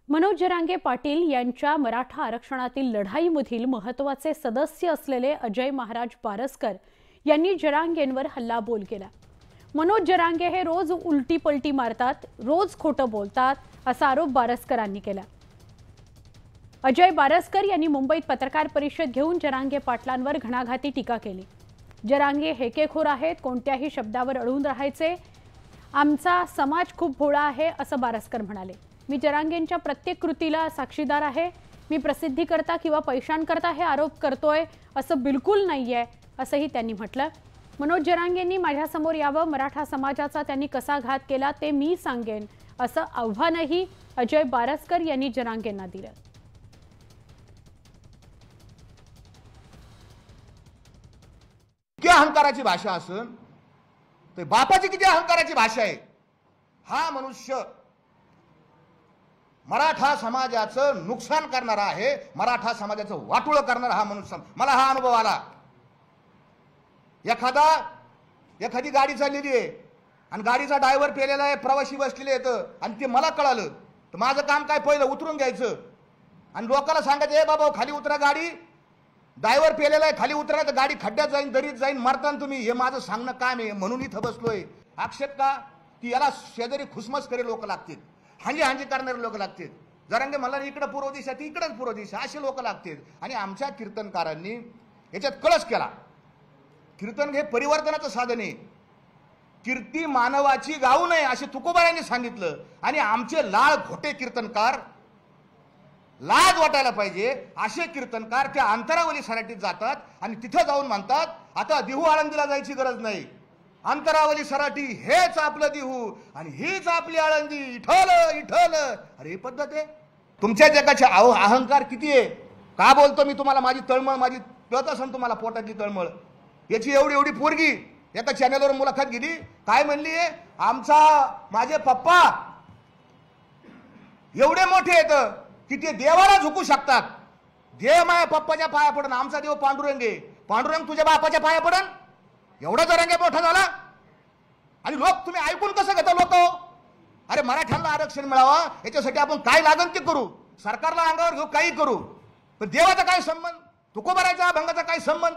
मनोज जरांगे पाटील यांच्या मराठा आरक्षणातील लढाईमधील महत्त्वाचे सदस्य असलेले अजय महाराज बारसकर यांनी जरांगेंवर हल्लाबोल केला। मनोज जरांगे हे रोज उलटी पलटी मारतात, रोज खोटं बोलतात असा आरोप बारसकरांनी केला। अजय बारसकर यांनी मुंबईत पत्रकार परिषद घेऊन जरांगे पाटलांवर घणाघाती टीका केली। जरांगे हेकेखोर आहेत, कोणत्याही शब्दावर अडून राहायचे, आमचा समाज खूप भोळा आहे असं बारसकर म्हणाले। मी जरांगेंच्या प्रत्येक कृतीला साक्षीदार आहे, मी प्रसिद्धी करता किंवा पैशांकरता हे आरोप करतोय असं बिलकुल नाहीये असंही त्यांनी म्हटलं। मनोज जरांगेंनी माझ्यासमोर यावं, मराठा समाजाचा त्यांनी कसा घात केला ते मी सांगेन असं आव्हानही अजय बारसकर यांनी जरांगेंना दिलं। किती अहंकाराची भाषा असेल ते बापाची किती अहंकाराची भाषा आहे। हा मनुष्य मराठा समाजाचं नुकसान करणारा आहे, मराठा समाजाचं वाटोळं करणारा हा मनुष्य। मला हा अनुभव आला। एखादी गाडी चाललेली आहे आणि गाडीचा ड्रायव्हर पेलेला आहे, प्रवासी बसलेले आहेत आणि ते मला कळालं तर माझं काम काय, पहिलं उतरून घ्यायचं आणि लोकांना सांगायचं ए बाबा खाली उतरा, गाडी ड्रायव्हर पेलेला आहे, खाली उतरा तर गाडी खड्ड्यात जाईन, दरीत जाईन, मरताना तुम्ही। हे माझं सांगणं काम आहे म्हणून इथं बसलोय। आक्षेप का की याला शेजारी खुसमस करे लोक लागतील, हांजी हांजी करणारे लोक लागतील। जरांगे मला इकडे पूर्व दिशा ती इकडेच पूर्व दिशा असे लोक लागतील। आणि आमच्या कीर्तनकारांनी याच्यात कळस केला। कीर्तन हे परिवर्तनाचं साधन आहे, कीर्ती मानवाची गाऊ नये असे तुकोबारांनी सांगितलं। आणि आमचे लाळ घोटे कीर्तनकार, लाज वाटायला पाहिजे असे कीर्तनकार त्या अंतरावली सराटीत जातात आणि तिथं जाऊन म्हणतात आता देहू आळंदीला जायची गरज नाही, अंतरावली सराटी हेच आपलं देहू आणि हीच आपली आळंदी, इठल इठल। अरे पद्धत आहे तुमच्या जगाचे अहंकार किती आहे। का बोलतो मी तुम्हाला, माझी तळमळ माझी कळत असेल तुम्हाला, पोटातली तळमळ। याची एवढी एवढी पोरगी एका चॅनलवर मुलाखत गेली, काय म्हणली आहे, माझे पप्पा एवढे मोठे आहेत की ते देवाला झुकू शकतात। देव माझ्या पप्पाच्या पाया पडन, आमचा देव पांडुरंग आहे, पांडुरंग तुझ्या बापाच्या पाया पडन। एवढा जरांगे मोठा झाला आणि लोक तुम्ही ऐकून कसं घेता लोक। अरे मराठ्यांना आरक्षण मिळावं याच्यासाठी आपण काय लागन ते करू, सरकारला अंगावर घेऊ, काही करू, पण देवाचा काय संबंध, तुकोबाराच्या अभंगाचा काय संबंध।